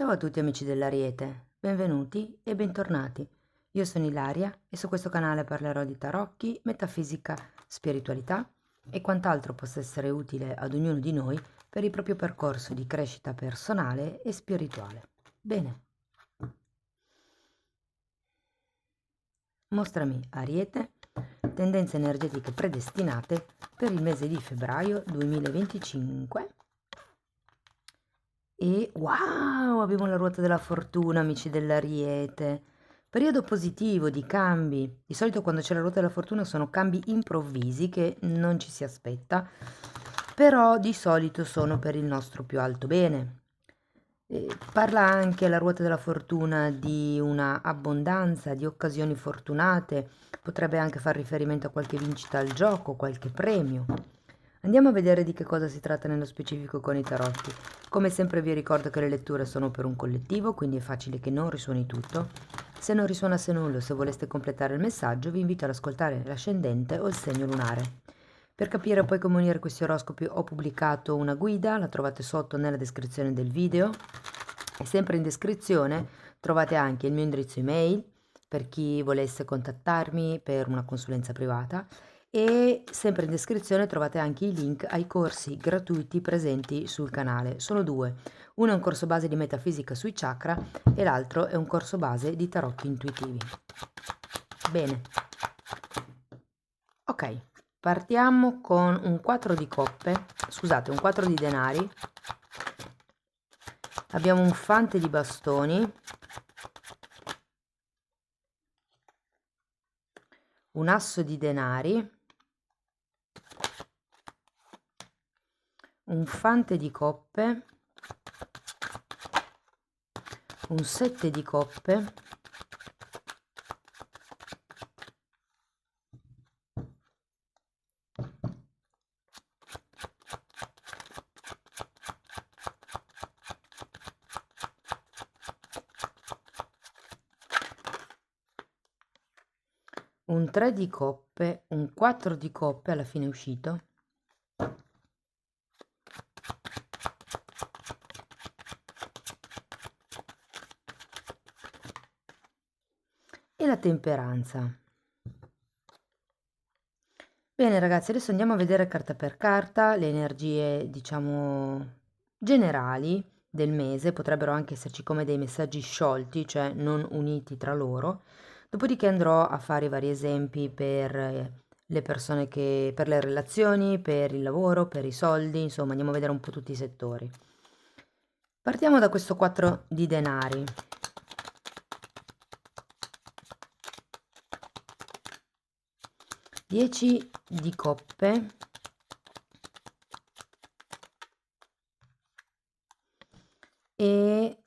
Ciao a tutti amici dell'Ariete, benvenuti e bentornati. Io sono Ilaria e su questo canale parlerò di tarocchi, metafisica, spiritualità e quant'altro possa essere utile ad ognuno di noi per il proprio percorso di crescita personale e spirituale. Bene, mostrami Ariete, tendenze energetiche predestinate per il mese di febbraio 2025. E wow, abbiamo la ruota della fortuna, amici dell'Ariete. Periodo positivo di cambi. Di solito quando c'è la ruota della fortuna sono cambi improvvisi che non ci si aspetta, però di solito sono per il nostro più alto bene. Parla anche la ruota della fortuna di una abbondanza, di occasioni fortunate, potrebbe anche far riferimento a qualche vincita al gioco, qualche premio. Andiamo a vedere di che cosa si tratta nello specifico con i tarotti. Come sempre vi ricordo che le letture sono per un collettivo, quindi è facile che non risuoni tutto. Se non risuonasse nulla o se voleste completare il messaggio, vi invito ad ascoltare l'ascendente o il segno lunare. Per capire poi come unire questi oroscopi ho pubblicato una guida, la trovate sotto nella descrizione del video e sempre in descrizione trovate anche il mio indirizzo email per chi volesse contattarmi per una consulenza privata e sempre in descrizione trovate anche i link ai corsi gratuiti presenti sul canale. Sono due, uno è un corso base di metafisica sui chakra e l'altro è un corso base di tarocchi intuitivi. Bene, ok. Partiamo con un 4 di coppe, scusate, un 4 di denari, abbiamo un fante di bastoni, un asso di denari, un fante di coppe, un 7 di coppe, un 3 di coppe, un 4 di coppe alla fine è uscito, e la temperanza. Bene ragazzi, adesso andiamo a vedere carta per carta le energie, diciamo, generali del mese, potrebbero anche esserci come dei messaggi sciolti, cioè non uniti tra loro. Dopodiché andrò a fare vari esempi per le persone che, per le relazioni, per il lavoro, per i soldi, insomma, andiamo a vedere un po' tutti i settori. Partiamo da questo 4 di denari. 10 di coppe, e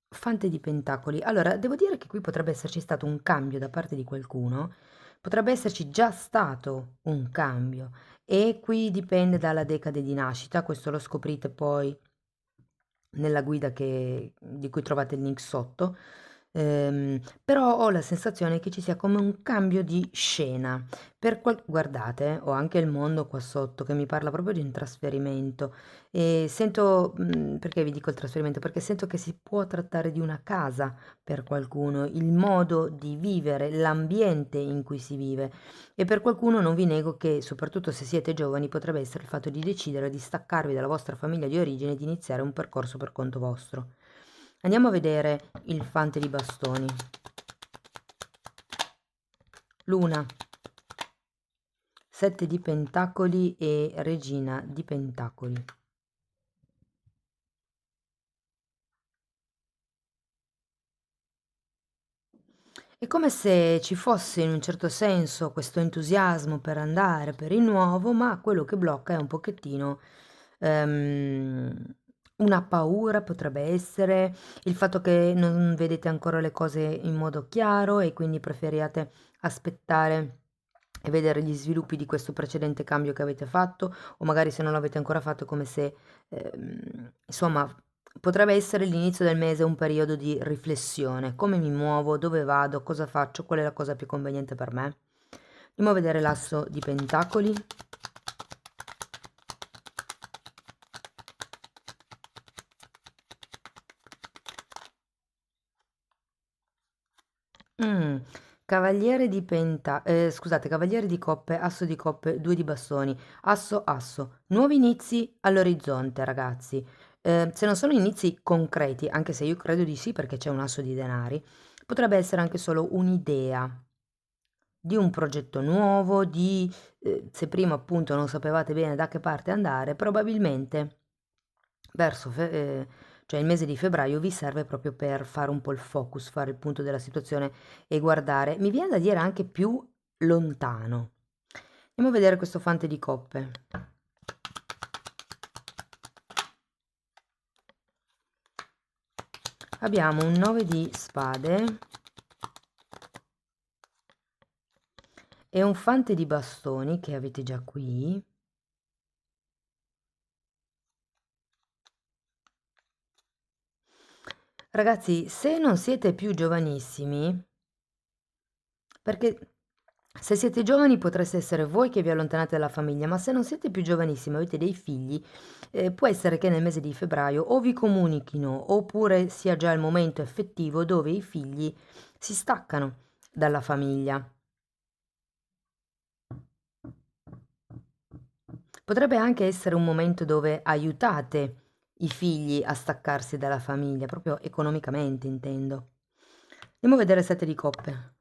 fante di pentacoli. Allora, devo dire che qui potrebbe esserci stato un cambio da parte di qualcuno, potrebbe esserci già stato un cambio e qui dipende dalla decade di nascita, questo lo scoprite poi nella guida di cui trovate il link sotto. Però ho la sensazione che ci sia come un cambio di scena. Guardate, ho anche il mondo qua sotto che mi parla proprio di un trasferimento e sento, perché vi dico il trasferimento? Perché sento che si può trattare di una casa per qualcuno, il modo di vivere, l'ambiente in cui si vive. E per qualcuno non vi nego che, soprattutto se siete giovani, potrebbe essere il fatto di decidere di staccarvi dalla vostra famiglia di origine e di iniziare un percorso per conto vostro. Andiamo a vedere il fante di bastoni. Luna, 7 di pentacoli e regina di pentacoli. È come se ci fosse in un certo senso questo entusiasmo per andare, per il nuovo, ma quello che blocca è un pochettino una paura, potrebbe essere il fatto che non vedete ancora le cose in modo chiaro e quindi preferiate aspettare e vedere gli sviluppi di questo precedente cambio che avete fatto, o magari se non l'avete ancora fatto è come se, insomma, potrebbe essere l'inizio del mese un periodo di riflessione, come mi muovo, dove vado, cosa faccio, qual è la cosa più conveniente per me. Andiamo a vedere l'asso di pentacoli. Mm, Cavaliere di scusate, cavaliere di coppe, asso di coppe, due di bastoni, asso, asso. Nuovi inizi all'orizzonte, ragazzi. Se non sono inizi concreti, anche se io credo di sì perché c'è un asso di denari, potrebbe essere anche solo un'idea di un progetto nuovo, se prima appunto non sapevate bene da che parte andare, probabilmente verso cioè il mese di febbraio vi serve proprio per fare un po' il focus, fare il punto della situazione e guardare, mi viene da dire anche più lontano. Andiamo a vedere questo fante di coppe. Abbiamo un 9 di spade e un fante di bastoni che avete già qui. Ragazzi, se non siete più giovanissimi, perché se siete giovani potreste essere voi che vi allontanate dalla famiglia, ma se non siete più giovanissimi, avete dei figli, può essere che nel mese di febbraio o vi comunichino oppure sia già il momento effettivo dove i figli si staccano dalla famiglia. Potrebbe anche essere un momento dove aiutate i figli a staccarsi dalla famiglia, proprio economicamente intendo. Andiamo a vedere il 7 di coppe.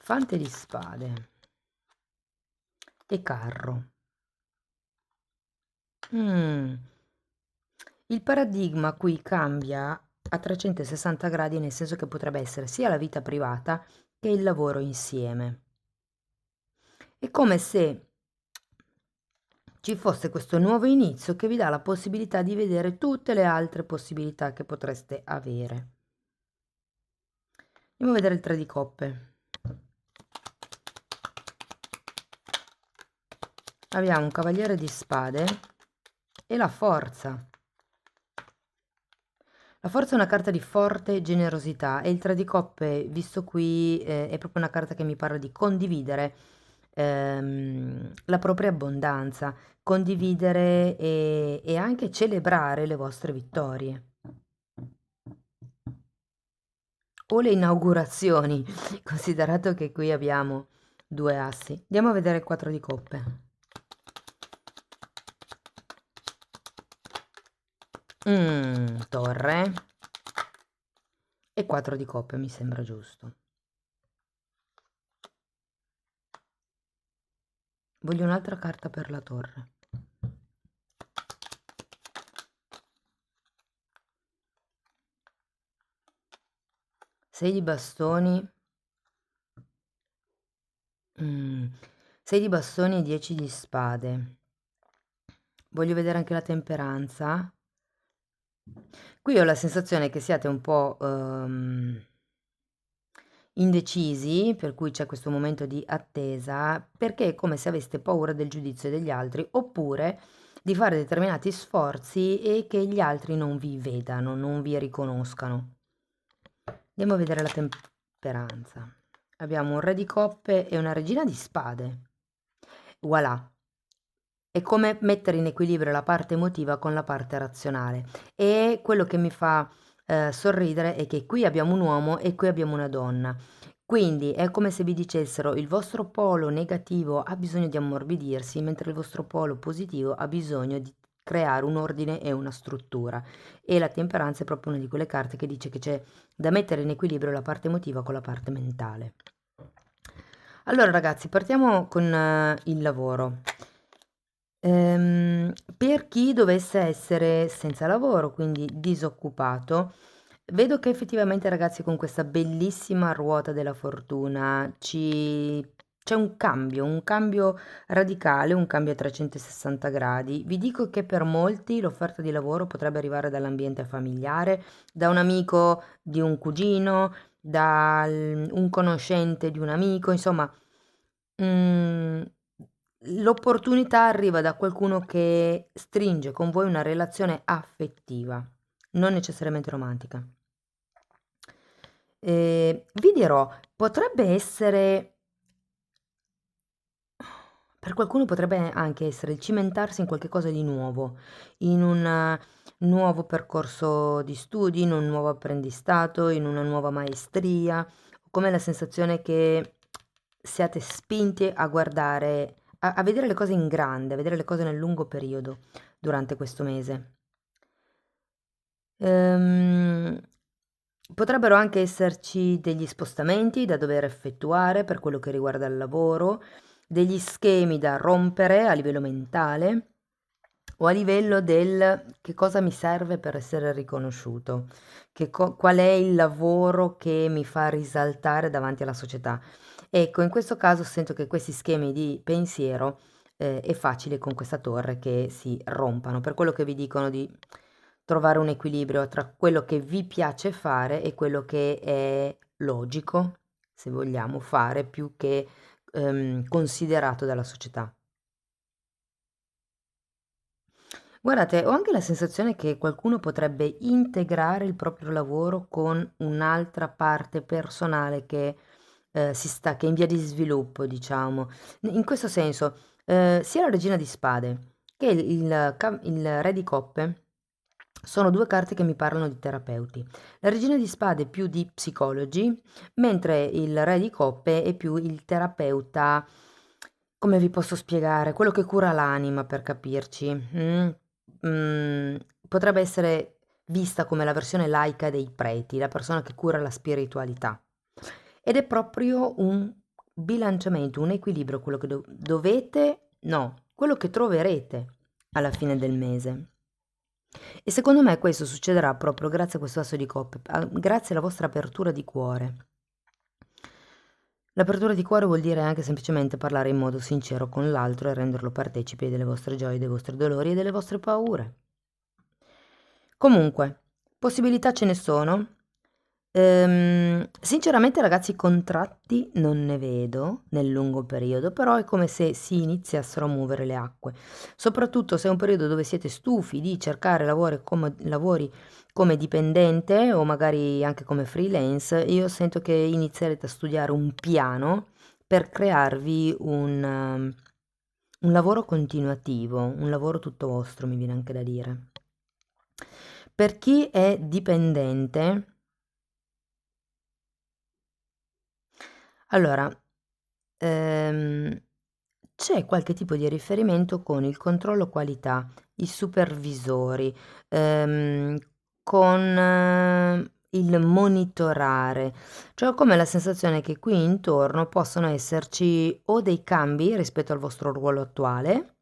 Fante di spade e carro. Mm. Il paradigma qui cambia a 360 gradi, nel senso che potrebbe essere sia la vita privata che il lavoro insieme. È come se ci fosse questo nuovo inizio che vi dà la possibilità di vedere tutte le altre possibilità che potreste avere. Andiamo a vedere il 3 di coppe. Abbiamo un cavaliere di spade e la forza. La forza è una carta di forte generosità e il 3 di coppe, visto qui, è proprio una carta che mi parla di condividere la propria abbondanza, condividere e anche celebrare le vostre vittorie o le inaugurazioni, considerato che qui abbiamo due assi. Andiamo a vedere il 4 di coppe. Torre e 4 di coppe mi sembra giusto. Voglio un'altra carta per la torre. 6 di bastoni. 6 di bastoni e 10 di spade. Voglio vedere anche la temperanza. Qui ho la sensazione che siate un po' indecisi, per cui c'è questo momento di attesa, perché è come se aveste paura del giudizio degli altri, oppure di fare determinati sforzi e che gli altri non vi vedano, non vi riconoscano. Andiamo a vedere la temperanza. Abbiamo un re di coppe e una regina di spade. Voilà. È come mettere in equilibrio la parte emotiva con la parte razionale. E quello che mi fa sorridere è che qui abbiamo un uomo e qui abbiamo una donna. Quindi è come se vi dicessero il vostro polo negativo ha bisogno di ammorbidirsi, mentre il vostro polo positivo ha bisogno di creare un ordine e una struttura. E la temperanza è proprio una di quelle carte che dice che c'è da mettere in equilibrio la parte emotiva con la parte mentale. Allora ragazzi, partiamo con il lavoro. Per chi dovesse essere senza lavoro, quindi disoccupato, vedo che effettivamente ragazzi con questa bellissima ruota della fortuna c'è un cambio radicale, un cambio a 360 gradi. Vi dico che per molti l'offerta di lavoro potrebbe arrivare dall'ambiente familiare, da un amico di un cugino, da un conoscente di un amico, insomma, mm, l'opportunità arriva da qualcuno che stringe con voi una relazione affettiva, non necessariamente romantica. Vi dirò, potrebbe essere Per qualcuno potrebbe anche essere il cimentarsi in qualche cosa di nuovo, in un nuovo percorso di studi, in un nuovo apprendistato, in una nuova maestria, come la sensazione che siate spinti a guardare, a vedere le cose in grande, a vedere le cose nel lungo periodo durante questo mese. Ehm, Potrebbero anche esserci degli spostamenti da dover effettuare per quello che riguarda il lavoro, degli schemi da rompere a livello mentale o a livello del che cosa mi serve per essere riconosciuto, qual è il lavoro che mi fa risaltare davanti alla società. Ecco, in questo caso sento che questi schemi di pensiero è facile con questa torre che si rompano, per quello che vi dicono di trovare un equilibrio tra quello che vi piace fare e quello che è logico, se vogliamo, fare più che considerato dalla società. Guardate, ho anche la sensazione che qualcuno potrebbe integrare il proprio lavoro con un'altra parte personale che è in via di sviluppo, diciamo. In questo senso, sia la Regina di Spade che il Re di Coppe sono due carte che mi parlano di terapeuti. La Regina di Spade è più di psicologi, mentre il Re di Coppe è più il terapeuta, come vi posso spiegare, quello che cura l'anima, per capirci. Mm, Potrebbe essere vista come la versione laica dei preti, la persona che cura la spiritualità. Ed è proprio un bilanciamento, un equilibrio, quello che dovete, no, quello che troverete alla fine del mese. E secondo me questo succederà proprio grazie a questo asso di coppe, grazie alla vostra apertura di cuore. L'apertura di cuore vuol dire anche semplicemente parlare in modo sincero con l'altro e renderlo partecipe delle vostre gioie, dei vostri dolori e delle vostre paure. Comunque, possibilità ce ne sono. Sinceramente ragazzi contratti non ne vedo nel lungo periodo, però è come se si iniziassero a muovere le acque, soprattutto se è un periodo dove siete stufi di cercare lavori come dipendente o magari anche come freelance. Io sento che inizierete a studiare un piano per crearvi un lavoro continuativo, un lavoro tutto vostro, mi viene anche da dire. Per chi è dipendente, allora, ehm, c'è qualche tipo di riferimento con il controllo qualità, i supervisori, ehm, con il monitorare. Cioè ho come la sensazione che qui intorno possano esserci o dei cambi rispetto al vostro ruolo attuale,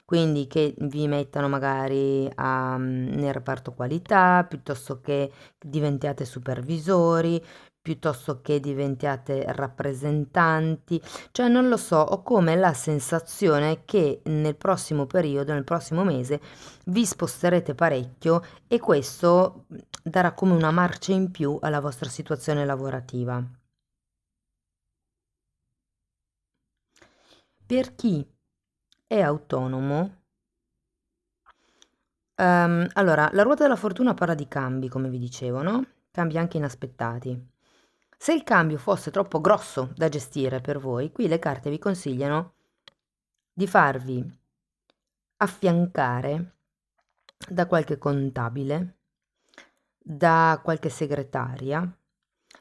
quindi che vi mettano magari nel reparto qualità, piuttosto che diventiate supervisori, piuttosto che diventiate rappresentanti, cioè non lo so, ho come la sensazione che nel prossimo periodo, nel prossimo mese, vi sposterete parecchio e questo darà come una marcia in più alla vostra situazione lavorativa. Per chi è autonomo, allora, la ruota della fortuna parla di cambi, come vi dicevo, no? Cambi anche inaspettati. Se il cambio fosse troppo grosso da gestire per voi, qui le carte vi consigliano di farvi affiancare da qualche contabile, da qualche segretaria.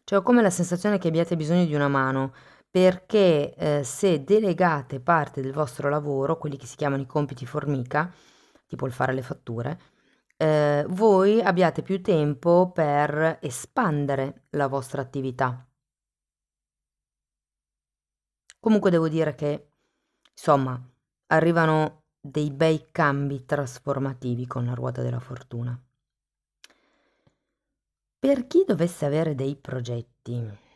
Cioè ho come la sensazione che abbiate bisogno di una mano, perché se delegate parte del vostro lavoro, quelli che si chiamano i compiti formica, tipo il fare le fatture, voi abbiate più tempo per espandere la vostra attività. Comunque devo dire che, insomma, arrivano dei bei cambi trasformativi con la ruota della fortuna. Per chi dovesse avere dei progetti,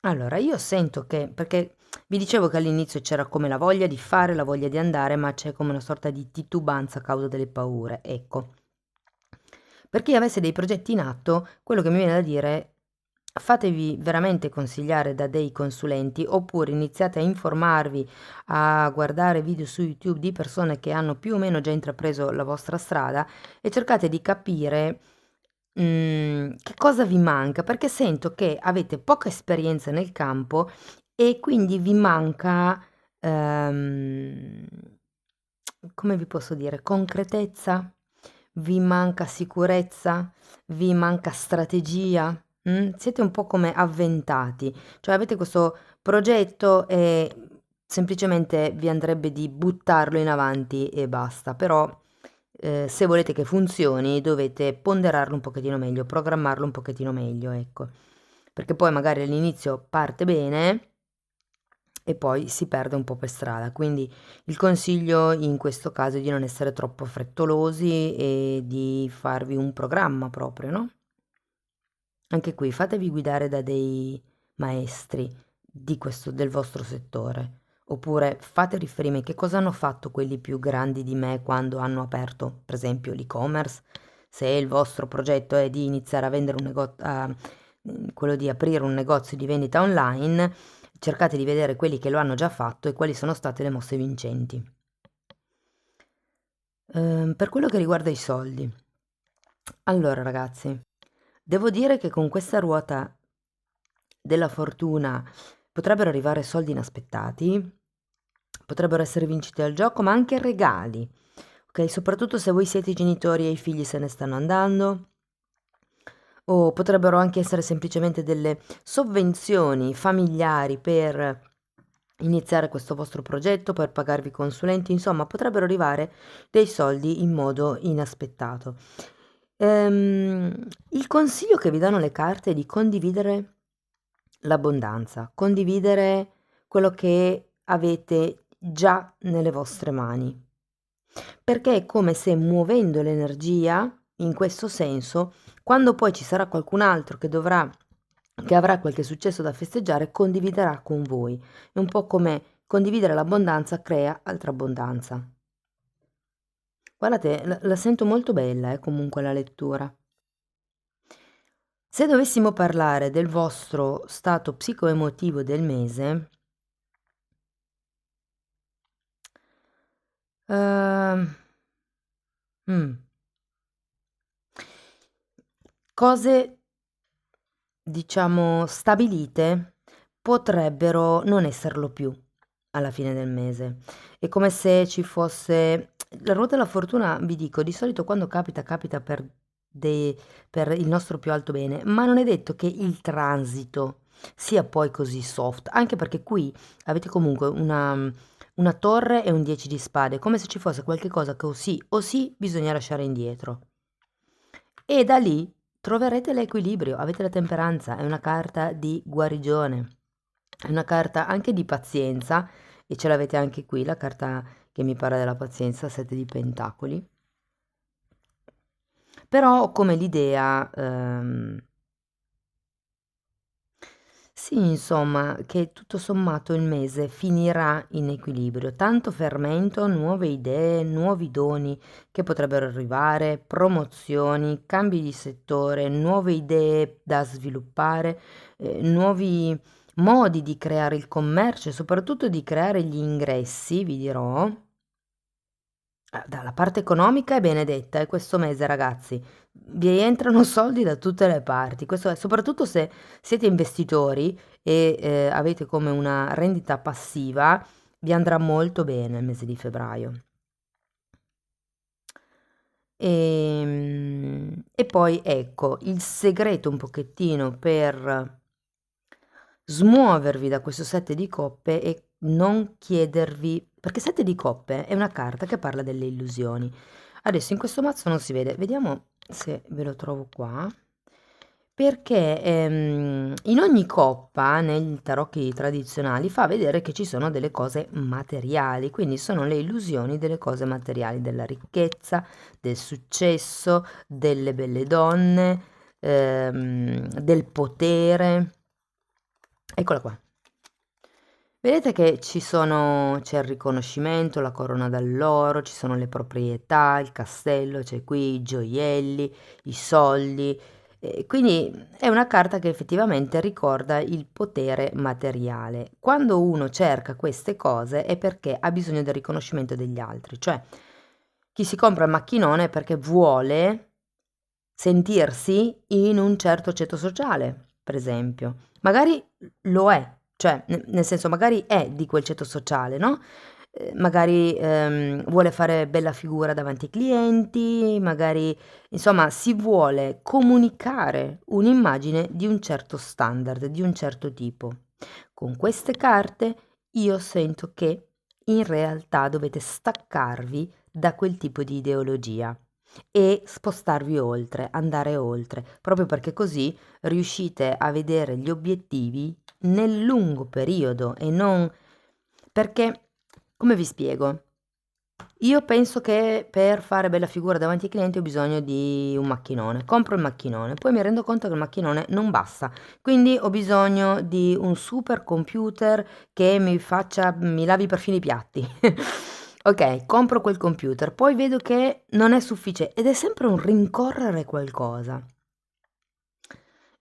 allora io sento che, perché vi dicevo che all'inizio c'era come la voglia di fare, la voglia di andare, ma c'è come una sorta di titubanza a causa delle paure, ecco. Per chi avesse dei progetti in atto, quello che mi viene da dire, fatevi veramente consigliare da dei consulenti oppure iniziate a informarvi, a guardare video su YouTube di persone che hanno più o meno già intrapreso la vostra strada e cercate di capire che cosa vi manca, perché sento che avete poca esperienza nel campo e quindi vi manca ehm, come vi posso dire, concretezza? Vi manca sicurezza? Vi manca strategia? Siete un po' come avventati, cioè avete questo progetto e semplicemente vi andrebbe di buttarlo in avanti e basta, però se volete che funzioni dovete ponderarlo un pochettino meglio, programmarlo un pochettino meglio, ecco, perché poi magari all'inizio parte bene e poi si perde un po' per strada. Quindi il consiglio in questo caso è di non essere troppo frettolosi e di farvi un programma proprio, no? Anche qui fatevi guidare da dei maestri del vostro settore, oppure fate riferimento che cosa hanno fatto quelli più grandi di me quando hanno aperto, per esempio, l'e-commerce. Se il vostro progetto è di iniziare a vendere un negozio, quello di aprire un negozio di vendita online, cercate di vedere quelli che lo hanno già fatto e quali sono state le mosse vincenti. Per quello che riguarda i soldi, allora ragazzi, devo dire che con questa ruota della fortuna potrebbero arrivare soldi inaspettati, potrebbero essere vincite al gioco, ma anche regali, ok? Soprattutto se voi siete i genitori e i figli se ne stanno andando, o potrebbero anche essere semplicemente delle sovvenzioni familiari per iniziare questo vostro progetto, per pagarvi i consulenti, insomma, potrebbero arrivare dei soldi in modo inaspettato. Il consiglio che vi danno le carte è di condividere l'abbondanza, condividere quello che avete già nelle vostre mani, perché è come se muovendo l'energia in questo senso, quando poi ci sarà qualcun altro che avrà qualche successo da festeggiare, condividerà con voi. È un po' come condividere l'abbondanza crea altra abbondanza. Guardate, la sento molto bella, comunque la lettura. Se dovessimo parlare del vostro stato psicoemotivo del mese, ehm, mm, cose, diciamo, stabilite potrebbero non esserlo più alla fine del mese. È come se ci fosse la ruota della fortuna, vi dico, di solito quando capita, capita per il nostro più alto bene, ma non è detto che il transito sia poi così soft, anche perché qui avete comunque una torre e un 10 di spade, come se ci fosse qualche cosa che o sì bisogna lasciare indietro. E da lì troverete l'equilibrio, avete la temperanza, è una carta di guarigione, è una carta anche di pazienza e ce l'avete anche qui, la carta che mi parla della pazienza, 7 di pentacoli. Però ho come l'idea, sì, insomma, che tutto sommato il mese finirà in equilibrio, tanto fermento, nuove idee, nuovi doni che potrebbero arrivare, promozioni, cambi di settore, nuove idee da sviluppare, nuovi modi di creare il commercio e soprattutto di creare gli ingressi, vi dirò. Dalla parte economica è benedetta, questo mese, ragazzi. Vi entrano soldi da tutte le parti. Questo è, soprattutto se siete investitori e avete come una rendita passiva, vi andrà molto bene il mese di febbraio. E poi ecco, il segreto un pochettino per smuovervi da questo 7 di coppe e non chiedervi, perché 7 di coppe è una carta che parla delle illusioni. Adesso in questo mazzo non si vede, vediamo se ve lo trovo qua. Perché in ogni coppa, negli tarocchi tradizionali, fa vedere che ci sono delle cose materiali, quindi sono le illusioni delle cose materiali, della ricchezza, del successo, delle belle donne, del potere. Eccola qua. Vedete che c'è il riconoscimento, la corona d'alloro, ci sono le proprietà, il castello, c'è qui i gioielli, i soldi. Quindi è una carta che effettivamente ricorda il potere materiale. Quando uno cerca queste cose è perché ha bisogno del riconoscimento degli altri, cioè chi si compra il macchinone è perché vuole sentirsi in un certo ceto sociale, per esempio. Magari lo è, cioè nel senso magari è di quel ceto sociale, no? Magari vuole fare bella figura davanti ai clienti, magari insomma si vuole comunicare un'immagine di un certo standard, di un certo tipo. Con queste carte io sento che in realtà dovete staccarvi da quel tipo di ideologia e spostarvi oltre, andare oltre, proprio perché così riuscite a vedere gli obiettivi nel lungo periodo e non perché, come vi spiego? Io penso che per fare bella figura davanti ai clienti ho bisogno di un macchinone. Compro il macchinone, poi mi rendo conto che il macchinone non basta, quindi ho bisogno di un super computer che mi lavi perfino i piatti. Ok, compro quel computer, poi vedo che non è sufficiente ed è sempre un rincorrere qualcosa.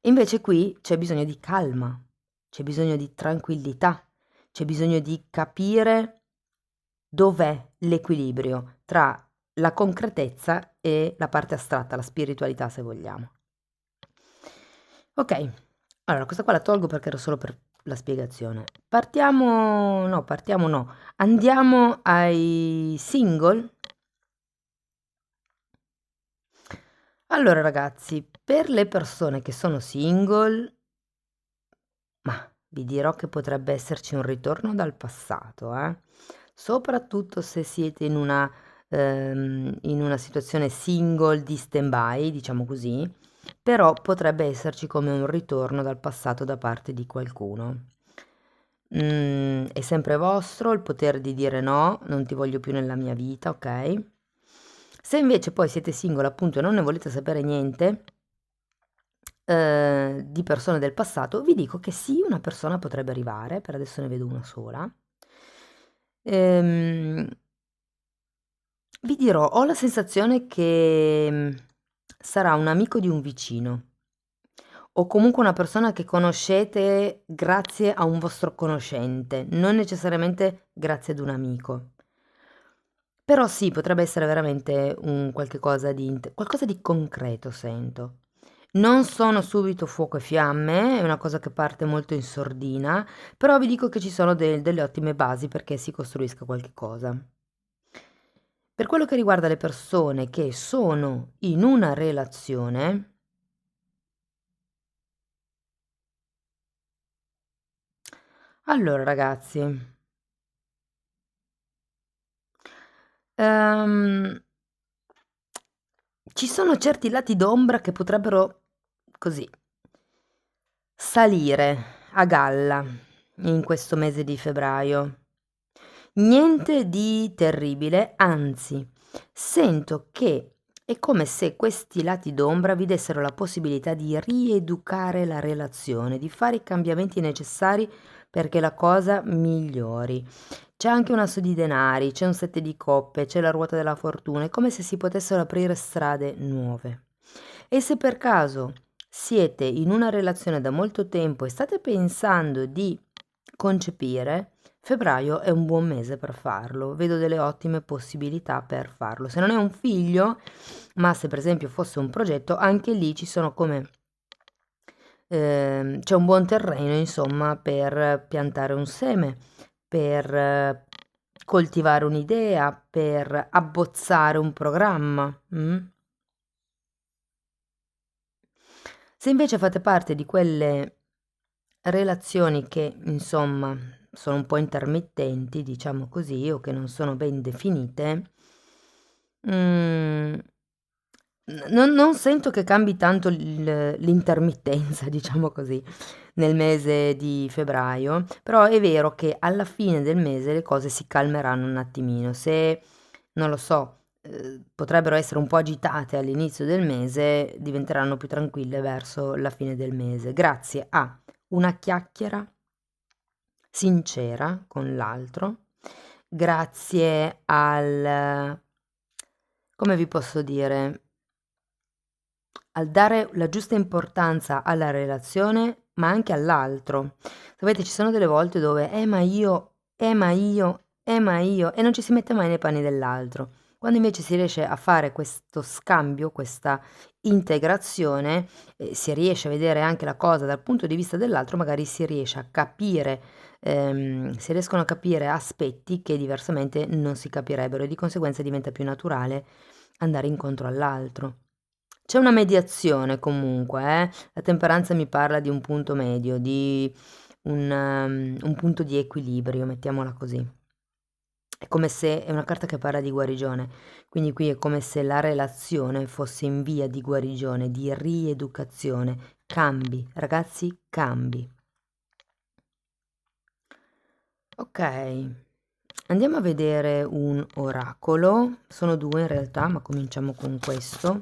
Invece qui c'è bisogno di calma, c'è bisogno di tranquillità, c'è bisogno di capire dov'è l'equilibrio tra la concretezza e la parte astratta, la spiritualità se vogliamo. Ok, allora questa qua la tolgo perché era solo per la spiegazione. Partiamo no, andiamo ai single. Allora ragazzi, per le persone che sono single, ma vi dirò che potrebbe esserci un ritorno dal passato, soprattutto se siete in una situazione single di stand-by, diciamo così, però potrebbe esserci come un ritorno dal passato da parte di qualcuno. È sempre vostro il potere di dire no, non ti voglio più nella mia vita, ok? Se invece poi siete single appunto e non ne volete sapere niente, di persone del passato, vi dico che sì, una persona potrebbe arrivare, per adesso ne vedo una sola. Ehm, Vi dirò, ho la sensazione che sarà un amico di un vicino o comunque una persona che conoscete grazie a un vostro conoscente, non necessariamente grazie ad un amico. Però sì, potrebbe essere veramente un qualcosa di concreto, sento. Non sono subito fuoco e fiamme, è una cosa che parte molto in sordina, però vi dico che ci sono delle ottime basi perché si costruisca qualche cosa. Per quello che riguarda le persone che sono in una relazione, allora ragazzi, ehm, ci sono certi lati d'ombra che potrebbero così salire a galla in questo mese di febbraio. Niente di terribile, anzi, sento che è come se questi lati d'ombra vi dessero la possibilità di rieducare la relazione, di fare i cambiamenti necessari perché la cosa migliori. C'è anche un asso di denari, c'è un sette di coppe, c'è la ruota della fortuna, è come se si potessero aprire strade nuove. E se per caso siete in una relazione da molto tempo e state pensando di concepire, febbraio è un buon mese per farlo, vedo delle ottime possibilità per farlo. Se non è un figlio, ma se per esempio fosse un progetto, anche lì ci sono come c'è un buon terreno, insomma, per piantare un seme, per coltivare un'idea, per abbozzare un programma. Se invece fate parte di quelle relazioni che, insomma, sono un po' intermittenti, diciamo così, o che non sono ben definite, mm, non sento che cambi tanto l'intermittenza, diciamo così, nel mese di febbraio, però è vero che alla fine del mese le cose si calmeranno un attimino. Se, non lo so, potrebbero essere un po' agitate all'inizio del mese, diventeranno più tranquille verso la fine del mese, grazie a una chiacchiera sincera con l'altro, grazie al, come vi posso dire, al dare la giusta importanza alla relazione, ma anche all'altro. Sapete, ci sono delle volte dove, ma io, ma io, ma io, e non ci si mette mai nei panni dell'altro. Quando invece si riesce a fare questo scambio, questa integrazione, si riesce a vedere anche la cosa dal punto di vista dell'altro, magari si riesce a capire si riescono a capire aspetti che diversamente non si capirebbero e di conseguenza diventa più naturale andare incontro all'altro. C'è una mediazione comunque, la temperanza mi parla di un punto medio, di un punto di equilibrio, mettiamola così. È come se è una carta che parla di guarigione, quindi qui è come se la relazione fosse in via di guarigione, di rieducazione. Cambi, ragazzi, cambi. Ok, andiamo a vedere un oracolo. Sono due in realtà, ma cominciamo con questo.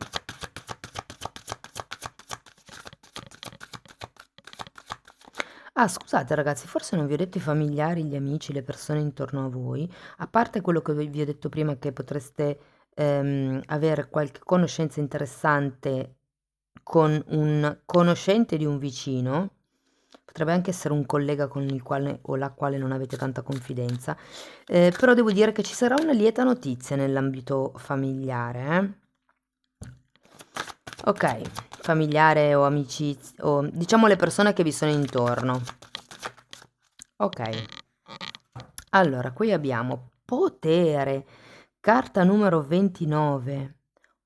Ah, scusate ragazzi, forse non vi ho detto i familiari, gli amici, le persone intorno a voi, a parte quello che vi ho detto prima che potreste avere qualche conoscenza interessante con un conoscente di un vicino, potrebbe anche essere un collega con il quale o la quale non avete tanta confidenza, però devo dire che ci sarà una lieta notizia nell'ambito familiare, eh? Ok, familiare o amicizia, o diciamo le persone che vi sono intorno. Ok, allora qui abbiamo potere, carta numero 29.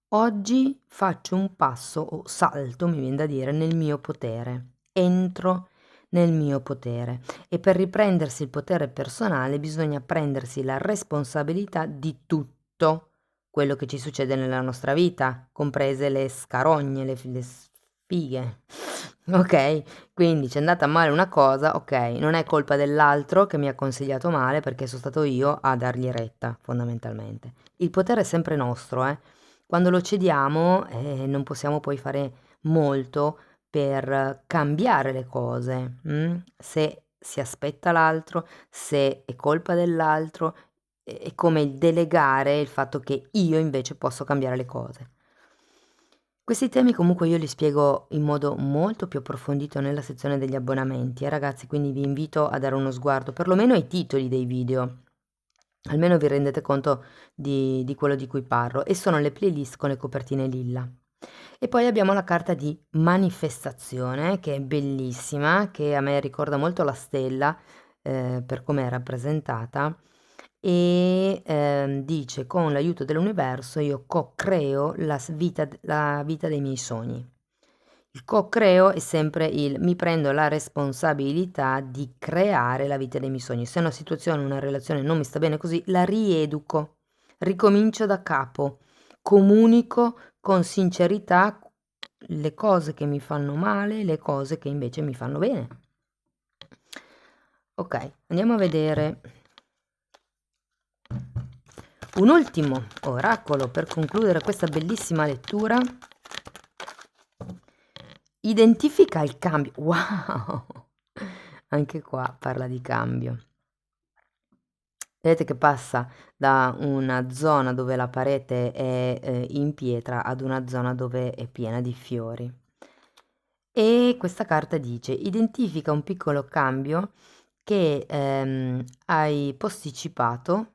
Oggi faccio un passo o salto, mi viene da dire, nel mio potere. Entro nel mio potere e per riprendersi il potere personale bisogna prendersi la responsabilità di tutto quello che ci succede nella nostra vita, comprese le scarogne, le sfighe. Ok? Quindi c'è andata male una cosa, ok, non è colpa dell'altro che mi ha consigliato male perché sono stato io a dargli retta, fondamentalmente. Il potere è sempre nostro, eh. Quando lo cediamo, non possiamo poi fare molto per cambiare le cose, se si aspetta l'altro, se è colpa dell'altro, è come il delegare il fatto che io invece posso cambiare le cose. Questi temi comunque io li spiego in modo molto più approfondito nella sezione degli abbonamenti, ragazzi, quindi vi invito a dare uno sguardo, perlomeno ai titoli dei video, almeno vi rendete conto di quello di cui parlo, e sono le playlist con le copertine lilla. E poi abbiamo la carta di manifestazione, che è bellissima, che a me ricorda molto la stella, per come è rappresentata, e dice: con l'aiuto dell'universo io co-creo la vita dei miei sogni. Il co-creo è sempre il mi prendo la responsabilità di creare la vita dei miei sogni. Se una situazione, una relazione non mi sta bene così, la rieduco, ricomincio da capo, comunico con sincerità le cose che mi fanno male, le cose che invece mi fanno bene. Ok, andiamo a vedere un ultimo oracolo per concludere questa bellissima lettura. Identifica il cambio. Wow! Anche qua parla di cambio. Vedete che passa da una zona dove la parete è in pietra ad una zona dove è piena di fiori. E questa carta dice: identifica un piccolo cambio che hai posticipato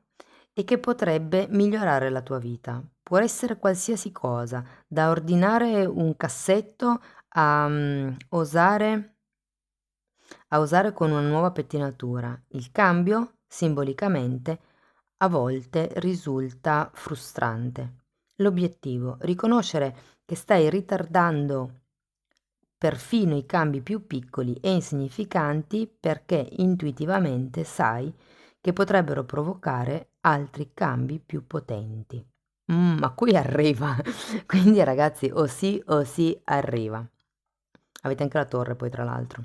e che potrebbe migliorare la tua vita. Può essere qualsiasi cosa, da ordinare un cassetto a osare con una nuova pettinatura. Il cambio, simbolicamente, a volte risulta frustrante. L'obiettivo: riconoscere che stai ritardando perfino i cambi più piccoli e insignificanti perché intuitivamente sai che potrebbero provocare altri cambi più potenti. Ma qui arriva, quindi ragazzi o sì arriva. Avete anche la torre poi tra l'altro.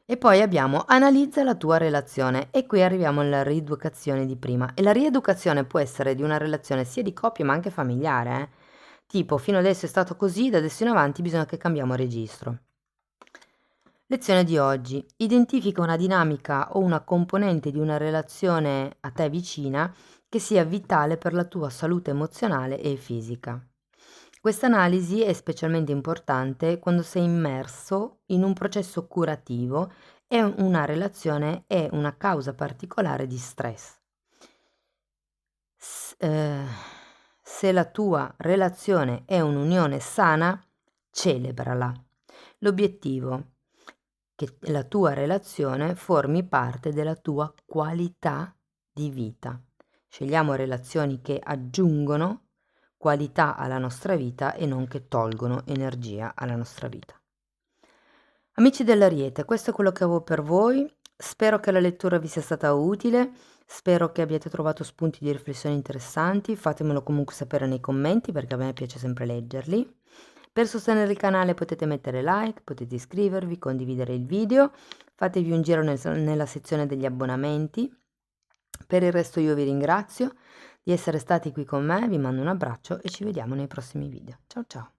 E poi abbiamo analizza la tua relazione e qui arriviamo alla rieducazione di prima. E la rieducazione può essere di una relazione sia di coppia ma anche familiare, eh. Tipo, fino adesso è stato così, da adesso in avanti bisogna che cambiamo registro. Lezione di oggi. Identifica una dinamica o una componente di una relazione a te vicina che sia vitale per la tua salute emozionale e fisica. Questa analisi è specialmente importante quando sei immerso in un processo curativo e una relazione è una causa particolare di stress. Se la tua relazione è un'unione sana, celebrala. L'obiettivo è che la tua relazione formi parte della tua qualità di vita. Scegliamo relazioni che aggiungono qualità alla nostra vita e non che tolgono energia alla nostra vita. Amici dell'Ariete, questo è quello che avevo per voi. Spero che la lettura vi sia stata utile, spero che abbiate trovato spunti di riflessione interessanti. Fatemelo comunque sapere nei commenti, perché a me piace sempre leggerli. Per sostenere il canale potete mettere like, potete iscrivervi, condividere il video, fatevi un giro nella sezione degli abbonamenti. Per il resto io vi ringrazio di essere stati qui con me, vi mando un abbraccio e ci vediamo nei prossimi video. Ciao ciao!